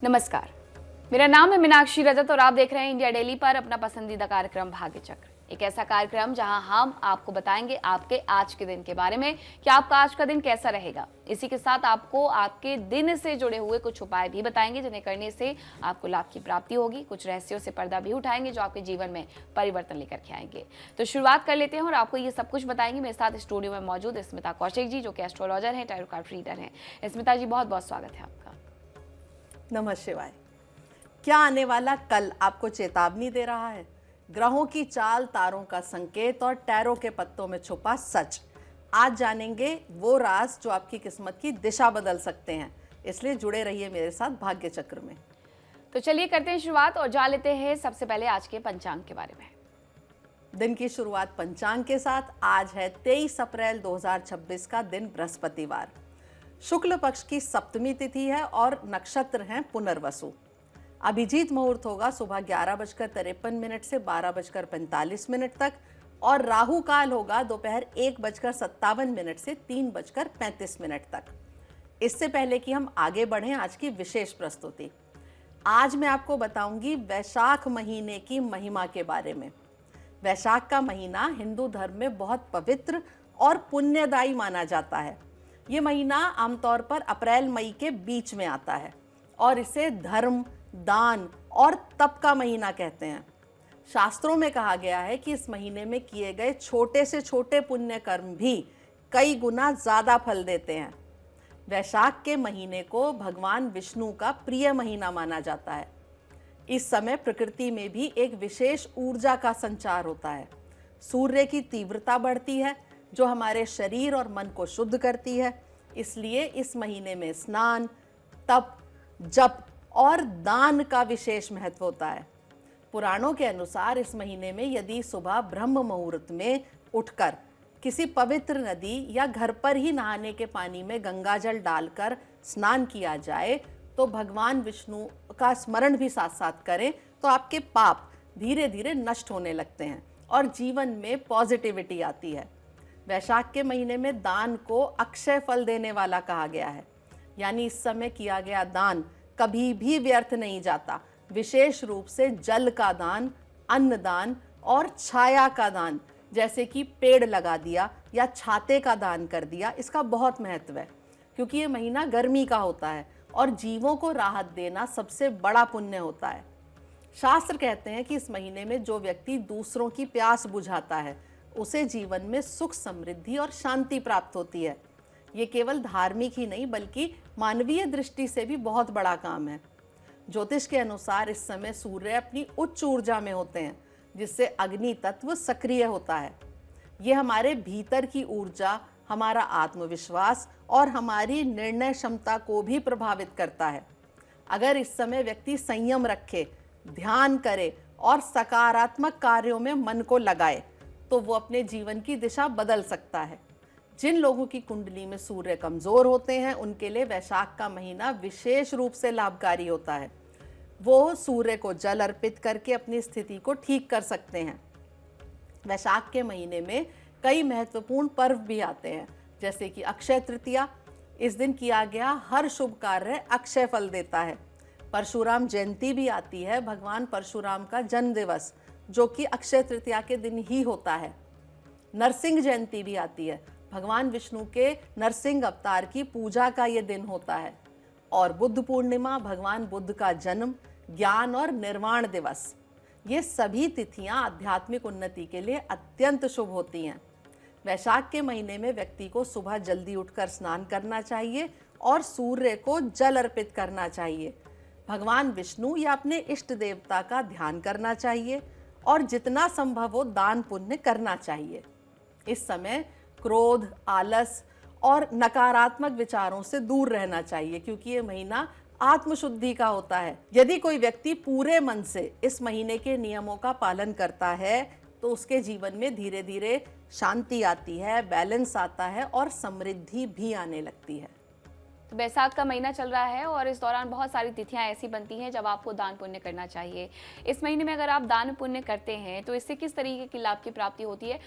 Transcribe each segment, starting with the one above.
नमस्कार, मेरा नाम है मीनाक्षी रजत और आप देख रहे हैं इंडिया डेली पर अपना पसंदीदा कार्यक्रम भाग्य चक्र। एक ऐसा कार्यक्रम जहां हम आपको बताएंगे आपके आज के दिन के बारे में कि आपका आज का दिन कैसा रहेगा। इसी के साथ आपको आपके दिन से जुड़े हुए कुछ उपाय भी बताएंगे जिन्हें करने से आपको लाभ की प्राप्ति होगी। कुछ रहस्यों से पर्दा भी उठाएंगे जो आपके जीवन में परिवर्तन लेकर के आएंगे। तो शुरुआत कर लेते हैं और आपको ये सब कुछ बताएंगे। मेरे साथ स्टूडियो में मौजूद स्मिता कौशिक जी, जो कि एस्ट्रोलॉजर हैं, टैरो कार्ड रीडर हैं। स्मिता जी, बहुत बहुत स्वागत है आपका। नमः शिवाय। क्या आने वाला कल आपको चेतावनी दे रहा है? ग्रहों की चाल, तारों का संकेत और टैरो के पत्तों में छुपा सच। आज जानेंगे वो राज जो आपकी किस्मत की दिशा बदल सकते हैं। इसलिए जुड़े रहिए मेरे साथ भाग्य चक्र में। तो चलिए करते हैं शुरुआत और जान लेते हैं सबसे पहले आज के पंचांग के बारे में। दिन की शुरुआत पंचांग के साथ। आज है 23 अप्रैल 2026 का दिन, बृहस्पतिवार। शुक्ल पक्ष की सप्तमी तिथि है और नक्षत्र हैं पुनर्वसु। अभिजीत मुहूर्त होगा सुबह 11:53 से 12:45 तक और राहु काल होगा दोपहर 1:57 से 3:35 तक। इससे पहले कि हम आगे बढ़ें, आज की विशेष प्रस्तुति। आज मैं आपको बताऊंगी वैशाख महीने की महिमा के बारे में। वैशाख का महीना हिंदू धर्म में बहुत पवित्र और पुण्यदायी माना जाता है। ये महीना आमतौर पर अप्रैल मई के बीच में आता है और इसे धर्म, दान और तप का महीना कहते हैं। शास्त्रों में कहा गया है कि इस महीने में किए गए छोटे से छोटे पुण्य कर्म भी कई गुना ज़्यादा फल देते हैं। वैशाख के महीने को भगवान विष्णु का प्रिय महीना माना जाता है। इस समय प्रकृति में भी एक विशेष ऊर्जा का संचार होता है। सूर्य की तीव्रता बढ़ती है जो हमारे शरीर और मन को शुद्ध करती है। इसलिए इस महीने में स्नान, तप, जप और दान का विशेष महत्व होता है। पुराणों के अनुसार इस महीने में यदि सुबह ब्रह्म मुहूर्त में उठकर किसी पवित्र नदी या घर पर ही नहाने के पानी में गंगा जल डालकर स्नान किया जाए तो भगवान विष्णु का स्मरण भी साथ साथ करें तो आपके पाप धीरे धीरे नष्ट होने लगते हैं और जीवन में पॉजिटिविटी आती है। वैशाख के महीने में दान को अक्षय फल देने वाला कहा गया है, यानी इस समय किया गया दान कभी भी व्यर्थ नहीं जाता। विशेष रूप से जल का दान, अन्न दान और छाया का दान, जैसे कि पेड़ लगा दिया या छाते का दान कर दिया, इसका बहुत महत्व है क्योंकि ये महीना गर्मी का होता है और जीवों को राहत देना सबसे बड़ा पुण्य होता है। शास्त्र कहते हैं कि इस महीने में जो व्यक्ति दूसरों की प्यास बुझाता है उसे जीवन में सुख, समृद्धि और शांति प्राप्त होती है। ये केवल धार्मिक ही नहीं बल्कि मानवीय दृष्टि से भी बहुत बड़ा काम है। ज्योतिष के अनुसार इस समय सूर्य अपनी उच्च ऊर्जा में होते हैं जिससे अग्नि तत्व सक्रिय होता है। ये हमारे भीतर की ऊर्जा, हमारा आत्मविश्वास और हमारी निर्णय क्षमता को भी प्रभावित करता है। अगर इस समय व्यक्ति संयम रखे, ध्यान करे और सकारात्मक कार्यों में मन को लगाए तो वो अपने जीवन की दिशा बदल सकता है। जिन लोगों की कुंडली में सूर्य कमज़ोर होते हैं उनके लिए वैशाख का महीना विशेष रूप से लाभकारी होता है। वो सूर्य को जल अर्पित करके अपनी स्थिति को ठीक कर सकते हैं। वैशाख के महीने में कई महत्वपूर्ण पर्व भी आते हैं, जैसे कि अक्षय तृतीया। इस दिन किया गया हर शुभ कार्य अक्षय फल देता है। परशुराम जयंती भी आती है, भगवान परशुराम का जन्म दिवस, जो कि अक्षय तृतीया के दिन ही होता है। नरसिंह जयंती भी आती है, भगवान विष्णु के नरसिंह अवतार की पूजा का ये दिन होता है। और बुद्ध पूर्णिमा, भगवान बुद्ध का जन्म, ज्ञान और निर्वाण दिवस, ये सभी तिथियां आध्यात्मिक उन्नति के लिए अत्यंत शुभ होती हैं। वैशाख के महीने में व्यक्ति को सुबह जल्दी उठकर स्नान करना चाहिए और सूर्य को जल अर्पित करना चाहिए। भगवान विष्णु या अपने इष्ट देवता का ध्यान करना चाहिए और जितना संभव हो दान पुण्य करना चाहिए। इस समय क्रोध, आलस और नकारात्मक विचारों से दूर रहना चाहिए क्योंकि ये महीना आत्मशुद्धि का होता है। यदि कोई व्यक्ति पूरे मन से इस महीने के नियमों का पालन करता है तो उसके जीवन में धीरे धीरे शांति आती है, बैलेंस आता है और समृद्धि भी आने लगती है। तो बैसाख का महीना चल रहा है और इस दौरान बहुत सारी तिथियां ऐसी बनती हैं जब आपको दान पुण्य करना चाहिए। इस महीने में अगर आप दान पुण्य करते हैं तो इससे किस तरीके की लाभ की प्राप्ति होती है?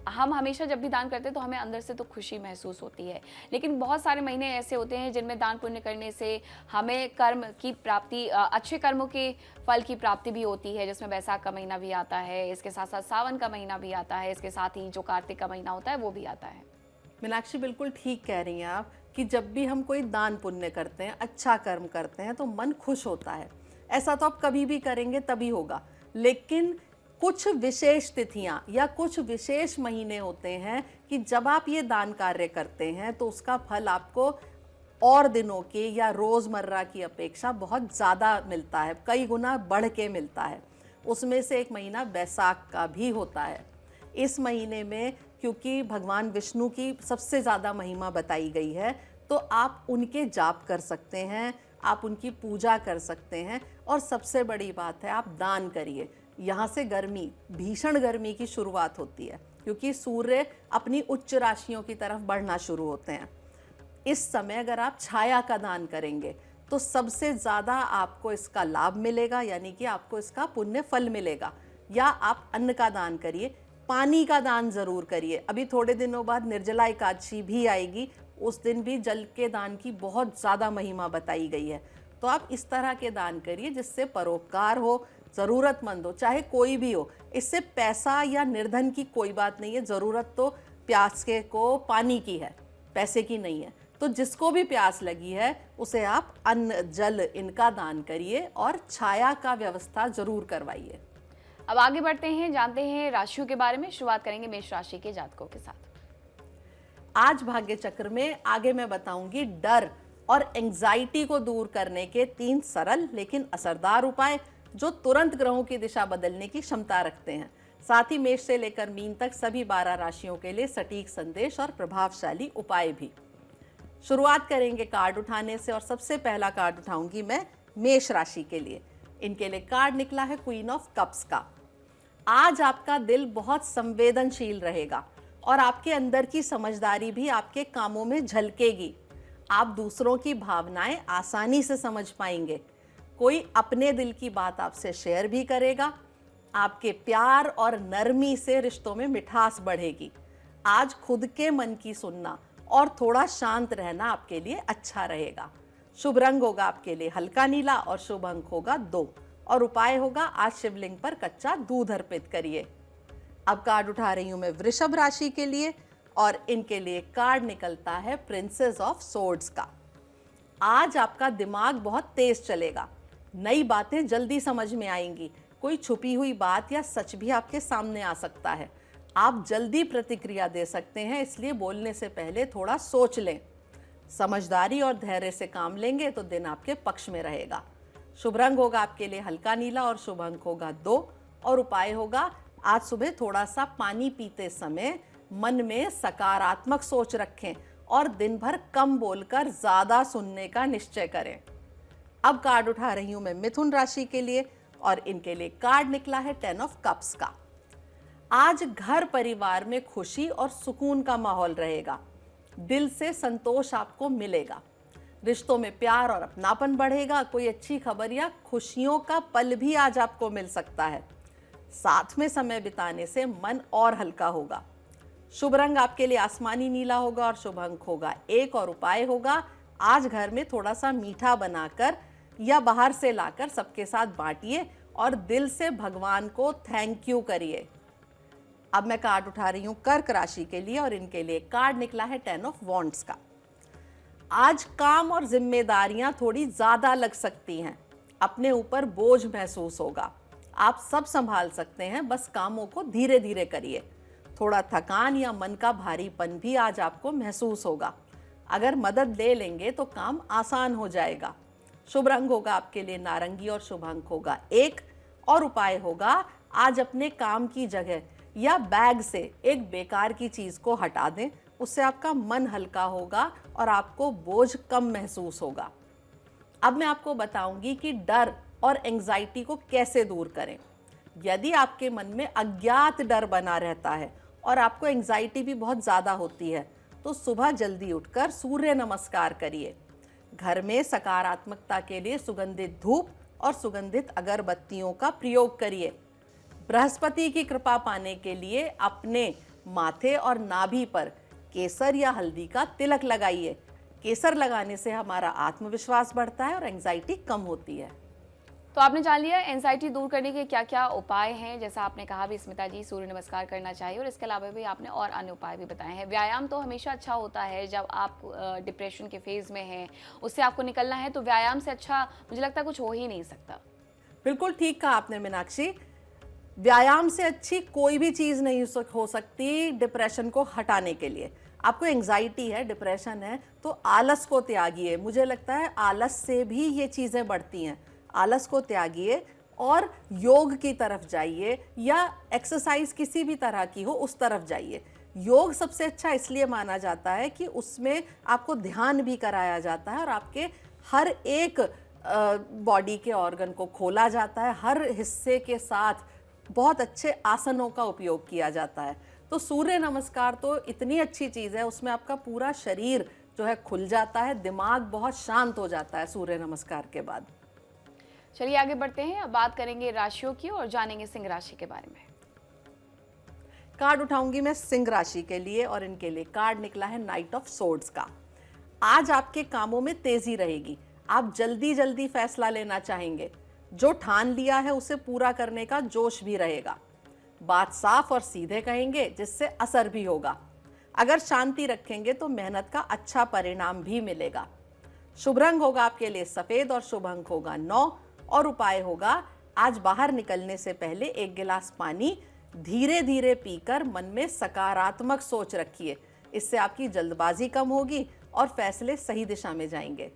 हम हमेशा जब भी दान करते हैं तो हमें अंदर से तो खुशी महसूस होती है, लेकिन बहुत सारे महीने ऐसे होते हैं जिनमें दान पुण्य करने से हमें कर्म की प्राप्ति, अच्छे कर्मों के फल की प्राप्ति भी होती है, जिसमें बैसाख का महीना भी आता है, इसके साथ साथ सावन का महीना भी आता है, इसके साथ ही जो कार्तिक का महीना होता है वो भी आता है। मीनाक्षी बिल्कुल ठीक कह रही हैं आप कि जब भी हम कोई दान पुण्य करते हैं, अच्छा कर्म करते हैं तो मन खुश होता है। ऐसा तो आप कभी भी करेंगे तभी होगा, लेकिन कुछ विशेष तिथियां या कुछ विशेष महीने होते हैं कि जब आप ये दान कार्य करते हैं तो उसका फल आपको और दिनों के या रोज़मर्रा की अपेक्षा बहुत ज़्यादा मिलता है, कई गुना बढ़ के मिलता है। उसमें से एक महीना बैसाख का भी होता है। इस महीने में क्योंकि भगवान विष्णु की सबसे ज़्यादा महिमा बताई गई है, तो आप उनके जाप कर सकते हैं, आप उनकी पूजा कर सकते हैं, और सबसे बड़ी बात है आप दान करिए। यहाँ से गर्मी, भीषण गर्मी की शुरुआत होती है क्योंकि सूर्य अपनी उच्च राशियों की तरफ बढ़ना शुरू होते हैं। इस समय अगर आप छाया का दान करेंगे तो सबसे ज़्यादा आपको इसका लाभ मिलेगा, यानी कि आपको इसका पुण्य फल मिलेगा। या आप अन्न का दान करिए, पानी का दान ज़रूर करिए। अभी थोड़े दिनों बाद निर्जला एकादशी भी आएगी, उस दिन भी जल के दान की बहुत ज़्यादा महिमा बताई गई है। तो आप इस तरह के दान करिए जिससे परोपकार हो, ज़रूरतमंद हो, चाहे कोई भी हो। इससे पैसा या निर्धन की कोई बात नहीं है, ज़रूरत तो प्यासे को पानी की है, पैसे की नहीं है। तो जिसको भी प्यास लगी है उसे आप अन्न जल इनका दान करिए और छाया का व्यवस्था ज़रूर करवाइए। अब आगे बढ़ते हैं, जानते हैं राशियों के बारे में। शुरुआत करेंगे मेष राशि के जातकों के साथ। आज भाग्य चक्र में आगे मैं बताऊंगी डर और एंग्जाइटी को दूर करने के 3 सरल लेकिन असरदार उपाय जो तुरंत ग्रहों की दिशा बदलने की क्षमता रखते हैं। साथ ही मेष से लेकर मीन तक सभी 12 राशियों के लिए सटीक संदेश और प्रभावशाली उपाय भी। शुरुआत करेंगे कार्ड उठाने से, और सबसे पहला कार्ड उठाऊंगी मैं मेष राशि के लिए। इनके लिए कार्ड निकला है क्वीन ऑफ कप्स का। आज आपका दिल बहुत संवेदनशील रहेगा और आपके अंदर की समझदारी भी आपके कामों में झलकेगी। आप दूसरों की भावनाएं आसानी से समझ पाएंगे। कोई अपने दिल की बात आपसे शेयर भी करेगा। आपके प्यार और नरमी से रिश्तों में मिठास बढ़ेगी। आज खुद के मन की सुनना और थोड़ा शांत रहना आपके लिए अच्छा रहेगा। शुभ रंग होगा आपके लिए हल्का नीला और शुभ अंक होगा 2, और उपाय होगा आज शिवलिंग पर कच्चा दूध अर्पित करिए। अब कार्ड उठा रही हूं मैं वृषभ राशि के लिए, और इनके लिए कार्ड निकलता है प्रिंसेस ऑफ सोर्ड्स का। आज आपका दिमाग बहुत तेज चलेगा, नई बातें जल्दी समझ में आएंगी। कोई छुपी हुई बात या सच भी आपके सामने आ सकता है। आप जल्दी प्रतिक्रिया दे सकते हैं, इसलिए बोलने से पहले थोड़ा सोच लें। समझदारी और धैर्य से काम लेंगे तो दिन आपके पक्ष में रहेगा। शुभ रंग होगा आपके लिए हल्का नीला और शुभ अंक होगा 2, और उपाय होगा आज सुबह थोड़ा सा पानी पीते समय मन में सकारात्मक सोच रखें और दिन भर कम बोलकर ज़्यादा सुनने का निश्चय करें। अब कार्ड उठा रही हूं मैं मिथुन राशि के लिए, और इनके लिए कार्ड निकला है 10 ऑफ कप्स का। आज घर परिवार में खुशी और सुकून का माहौल रहेगा। दिल से संतोष आपको मिलेगा। रिश्तों में प्यार और अपनापन बढ़ेगा। कोई अच्छी खबर या खुशियों का पल भी आज आपको मिल सकता है। साथ में समय बिताने से मन और हल्का होगा। शुभ रंग आपके लिए आसमानी नीला होगा और शुभ अंक होगा 1, और उपाय होगा आज घर में थोड़ा सा मीठा बनाकर या बाहर से लाकर सबके साथ बांटिए और दिल से भगवान को थैंक यू करिए। अब मैं कार्ड उठा रही हूं कर्क राशि के लिए, और इनके लिए कार्ड निकला है 10 ऑफ वॉन्ड्स का। आज काम और जिम्मेदारियां थोड़ी ज्यादा लग सकती हैं। अपने ऊपर बोझ महसूस होगा। आप सब संभाल सकते हैं, बस कामों को धीरे धीरे करिए। थोड़ा थकान या मन का भारीपन भी आज आपको महसूस होगा। अगर मदद ले लेंगे तो काम आसान हो जाएगा। शुभ रंग होगा आपके लिए नारंगी और शुभ अंक होगा 1, और उपाय होगा आज अपने काम की जगह या बैग से एक बेकार की चीज को हटा दें। उससे आपका मन हल्का होगा और आपको बोझ कम महसूस होगा। अब मैं आपको बताऊंगी कि डर और एंग्जाइटी को कैसे दूर करें। यदि आपके मन में अज्ञात डर बना रहता है और आपको एंग्जाइटी भी बहुत ज़्यादा होती है, तो सुबह जल्दी उठकर सूर्य नमस्कार करिए। घर में सकारात्मकता के लिए सुगंधित धूप और सुगंधित अगरबत्तियों का प्रयोग करिए। बृहस्पति की कृपा पाने के लिए अपने माथे और नाभि पर केसर या हल्दी का तिलक लगाइए। केसर लगाने से हमारा आत्मविश्वास बढ़ता है और एंजाइटी कम होती है। तो आपने जान लिया एंजाइटी दूर करने के क्या क्या उपाय हैं। जैसा आपने कहा भी स्मिता जी, सूर्य नमस्कार करना चाहिए और इसके अलावा भी आपने और अन्य उपाय भी बताए हैं। व्यायाम तो हमेशा अच्छा होता है, जब आप डिप्रेशन के फेज में हैं, उससे आपको निकलना है, तो व्यायाम से अच्छा मुझे लगता है कुछ हो ही नहीं सकता। बिल्कुल ठीक कहा आपने मीनाक्षी, व्यायाम से अच्छी कोई भी चीज़ नहीं हो सकती डिप्रेशन को हटाने के लिए। आपको एंजाइटी है, डिप्रेशन है, तो आलस को त्यागिए। मुझे लगता है आलस से भी ये चीज़ें बढ़ती हैं। आलस को त्यागिए और योग की तरफ जाइए, या एक्सरसाइज किसी भी तरह की हो उस तरफ जाइए। योग सबसे अच्छा इसलिए माना जाता है कि उसमें आपको ध्यान भी कराया जाता है और आपके हर एक बॉडी के ऑर्गन को खोला जाता है, हर हिस्से के साथ बहुत अच्छे आसनों का उपयोग किया जाता है। तो सूर्य नमस्कार तो इतनी अच्छी चीज़ है, उसमें आपका पूरा शरीर जो है खुल जाता है, दिमाग बहुत शांत हो जाता है सूर्य नमस्कार के बाद। चलिए आगे बढ़ते हैं, अब बात करेंगे राशियों की और जानेंगे सिंह राशि के बारे में। कार्ड उठाऊंगी मैं सिंह राशि के लिए और इनके लिए कार्ड निकला है नाइट ऑफ सोर्ड्स का। आज आपके कामों में तेजी रहेगी, आप जल्दी जल्दी फैसला लेना चाहेंगे, जो ठान लिया है उसे पूरा करने का जोश भी रहेगा। बात साफ और सीधे कहेंगे जिससे असर भी होगा। अगर शांति रखेंगे तो मेहनत का अच्छा परिणाम भी मिलेगा। शुभ रंग होगा आपके लिए सफेद और शुभ अंक होगा 9 और उपाय होगा आज बाहर निकलने से पहले 1 गिलास पानी धीरे धीरे पीकर मन में सकारात्मक सोच रखिए। इससे आपकी जल्दबाजी कम होगी और फैसले सही दिशा में जाएंगे।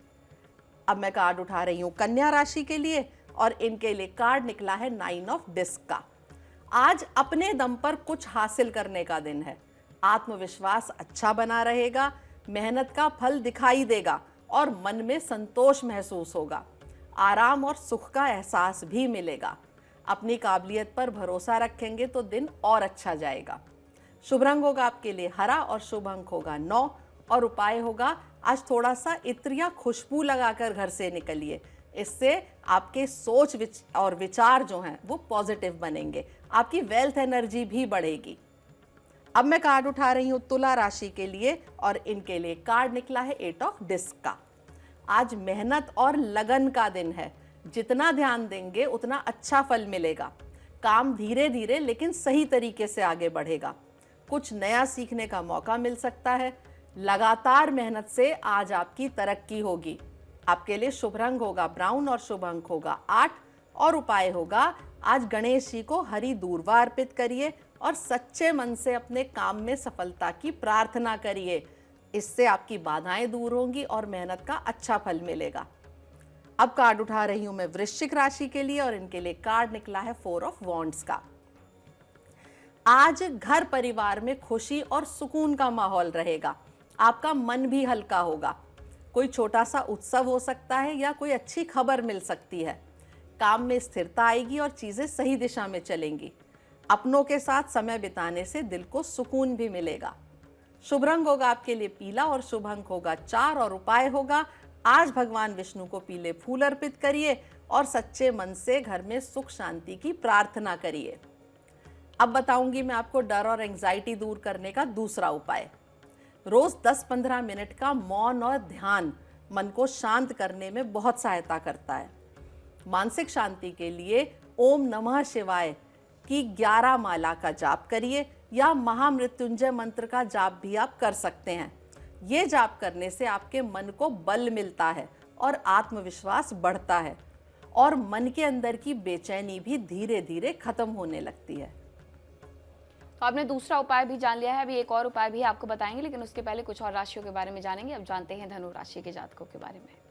अब मैं कार्ड उठा रही हूं कन्या राशि के लिए और इनके लिए कार्ड निकला है 9 ऑफ डिस्क का। आज अपने दम पर कुछ हासिल करने का दिन है। आत्मविश्वास अच्छा बना रहेगा, मेहनत का फल दिखाई देगा और मन में संतोष महसूस होगा। आराम और सुख का एहसास भी मिलेगा। अपनी काबिलियत पर भरोसा रखेंगे तो दिन और अच्छा जाएगा। शुभ रंग होगा आपके लिए हरा और शुभ अंक होगा 9 और उपाय होगा आज थोड़ा सा इत्र या खुशबू लगाकर घर से निकलिए। इससे आपके सोच और विचार जो हैं वो पॉजिटिव बनेंगे, आपकी वेल्थ एनर्जी भी बढ़ेगी। अब मैं कार्ड उठा रही हूँ तुला राशि के लिए और इनके लिए कार्ड निकला है 8 ऑफ डिस्क का। आज मेहनत और लगन का दिन है, जितना ध्यान देंगे उतना अच्छा फल मिलेगा। काम धीरे धीरे लेकिन सही तरीके से आगे बढ़ेगा। कुछ नया सीखने का मौका मिल सकता है। लगातार मेहनत से आज आपकी तरक्की होगी। आपके लिए शुभ रंग होगा ब्राउन और शुभ अंक होगा 8 और उपाय होगा आज गणेश जी को हरी दूर्वा अर्पित करिए और सच्चे मन से अपने काम में सफलता की प्रार्थना करिए। इससे आपकी बाधाएं दूर होंगी और मेहनत का अच्छा फल मिलेगा। अब कार्ड उठा रही हूं मैं वृश्चिक राशि के लिए और इनके लिए कार्ड निकला है 4 ऑफ वॉन्ड्स का। आज घर परिवार में खुशी और सुकून का माहौल रहेगा। आपका मन भी हल्का होगा। कोई छोटा सा उत्सव हो सकता है या कोई अच्छी खबर मिल सकती है। काम में स्थिरता आएगी और चीजें सही दिशा में चलेंगी। अपनों के साथ समय बिताने से दिल को सुकून भी मिलेगा। शुभ रंग होगा आपके लिए पीला और शुभ अंक होगा 4 और उपाय होगा आज भगवान विष्णु को पीले फूल अर्पित करिए और सच्चे मन से घर में सुख शांति की प्रार्थना करिए। अब बताऊंगी मैं आपको डर और एंजाइटी दूर करने का दूसरा उपाय। रोज 10-15 मिनट का मौन और ध्यान मन को शांत करने में बहुत सहायता करता है। मानसिक शांति के लिए ओम नमः शिवाय की 11 माला का जाप करिए या महामृत्युंजय मंत्र का जाप भी आप कर सकते हैं। ये जाप करने से आपके मन को बल मिलता है और आत्मविश्वास बढ़ता है और मन के अंदर की बेचैनी भी धीरे धीरे खत्म होने लगती है। तो आपने दूसरा उपाय भी जान लिया है, अभी एक और उपाय भी आपको बताएंगे, लेकिन उसके पहले कुछ और राशियों के बारे में जानेंगे। अब जानते हैं धनु राशि के जातकों के बारे में।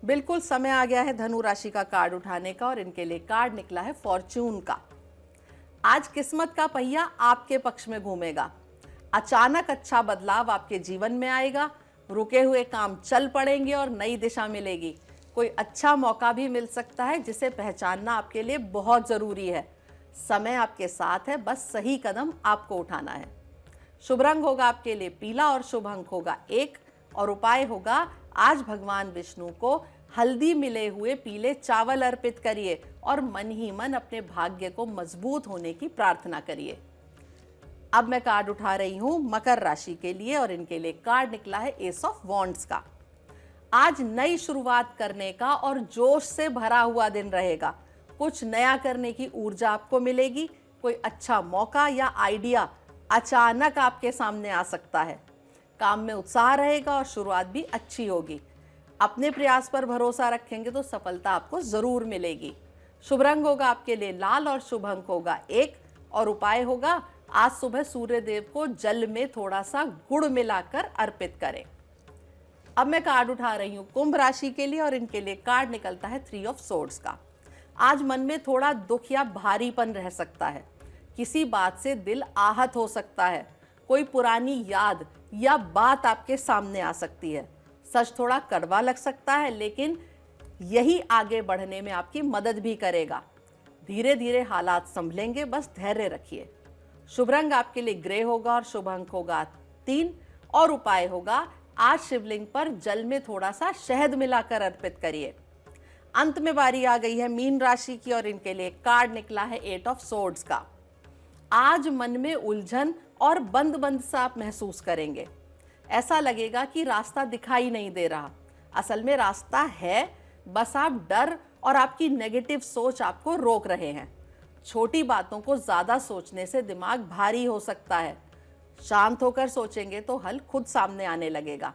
बिल्कुल समय आ गया है धनु राशि का कार्ड उठाने का और इनके लिए कार्ड निकला है फॉर्च्यून का। आज किस्मत का पहिया आपके पक्ष में घूमेगा। अचानक अच्छा बदलाव आपके जीवन में आएगा। रुके हुए काम चल पड़ेंगे और नई दिशा मिलेगी। कोई अच्छा मौका भी मिल सकता है जिसे पहचानना आपके लिए बहुत जरूरी है। समय आपके साथ है, बस सही कदम आपको उठाना है। शुभ रंग होगा आपके लिए पीला और शुभ अंक होगा 1 और उपाय होगा आज भगवान विष्णु को हल्दी मिले हुए पीले चावल अर्पित करिए और मन ही मन अपने भाग्य को मजबूत होने की प्रार्थना करिए। अब मैं कार्ड उठा रही हूं मकर राशि के लिए और इनके लिए कार्ड निकला है एस ऑफ वॉन्ड्स का। आज नई शुरुआत करने का और जोश से भरा हुआ दिन रहेगा। कुछ नया करने की ऊर्जा आपको मिलेगी। कोई अच्छा मौका या आइडिया अचानक आपके सामने आ सकता है। काम में उत्साह रहेगा और शुरुआत भी अच्छी होगी। अपने प्रयास पर भरोसा रखेंगे तो सफलता आपको जरूर मिलेगी। शुभ रंग होगा आपके लिए लाल और शुभ अंक होगा 1 और उपाय होगा आज सुबह सूर्य देव को जल में थोड़ा सा गुड़ मिलाकर अर्पित करें। अब मैं कार्ड उठा रही हूं कुंभ राशि के लिए और इनके लिए कार्ड निकलता है 3 ऑफ सोर्ड्स का। आज मन में थोड़ा दुख या भारीपन रह सकता है। किसी बात से दिल आहत हो सकता है। कोई पुरानी याद या बात आपके सामने आ सकती है। सच थोड़ा कड़वा लग सकता है, लेकिन यही आगे बढ़ने में आपकी मदद भी करेगा। धीरे धीरे हालात संभलेंगे, बस धैर्य रखिए। शुभ रंग आपके लिए ग्रे होगा और शुभ अंक होगा 3 और उपाय होगा आज शिवलिंग पर जल में थोड़ा सा शहद मिलाकर अर्पित करिए। अंत में बारी आ गई है मीन राशि की और इनके लिए कार्ड निकला है 8 ऑफ सोर्ड्स का। आज मन में उलझन और बंद बंद सा आप महसूस करेंगे। ऐसा लगेगा कि रास्ता दिखाई नहीं दे रहा। असल में रास्ता है, बस आप डर और आपकी नेगेटिव सोच आपको रोक रहे हैं। छोटी बातों को ज्यादा सोचने से दिमाग भारी हो सकता है। शांत होकर सोचेंगे तो हल खुद सामने आने लगेगा।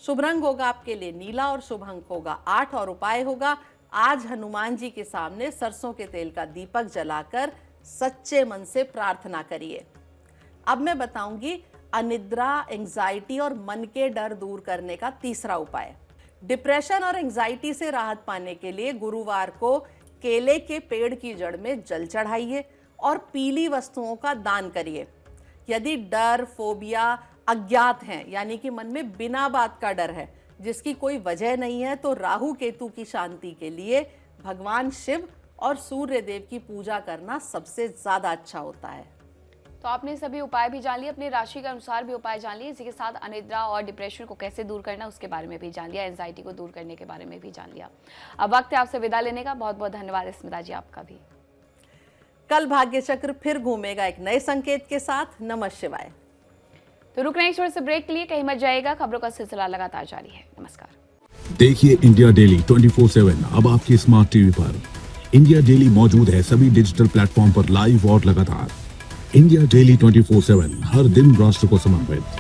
शुभ रंग होगा आपके लिए नीला और शुभ अंक होगा 8 और उपाय होगा आज हनुमान जी के सामने सरसों के तेल का दीपक जलाकर सच्चे मन से प्रार्थना करिए। अब मैं बताऊंगी अनिद्रा, एंजाइटी और मन के डर दूर करने का तीसरा उपाय। डिप्रेशन और एंजाइटी से राहत पाने के लिए गुरुवार को केले के पेड़ की जड़ में जल चढ़ाइए और पीली वस्तुओं का दान करिए। यदि डर, फोबिया अज्ञात हैं, यानी कि मन में बिना बात का डर है जिसकी कोई वजह नहीं है, तो राहु केतु की शांति के लिए भगवान शिव और सूर्य देव की पूजा करना सबसे ज्यादा अच्छा होता है। तो आपने सभी उपाय भी जान लिए, अपनी राशि के अनुसार भी उपाय जान लिए। इसी के साथ अनिद्रा और डिप्रेशन को कैसे दूर करना उसके बारे में भी जान लिया, एंजाइटी को दूर करने के बारे में भी जान लिया। अब वक्त है आपसे विदा लेने का। बहुत बहुत धन्यवाद स्मिता जी, आपका भी। कल भाग्य चक्र फिर घूमेगा एक नए संकेत के साथ। नमः शिवाय। तो रुक रहे हैं छोटे से ब्रेक के लिए, कहीं मत जाएगा। खबरों का सिलसिला लगातार जारी है। नमस्कार। देखिए इंडिया डेली 24/7 अब आपकी स्मार्ट टीवी पर। इंडिया डेली मौजूद है सभी डिजिटल प्लेटफॉर्म पर लाइव और लगातार। इंडिया डेली 24/7 हर दिन राष्ट्र को समर्पित।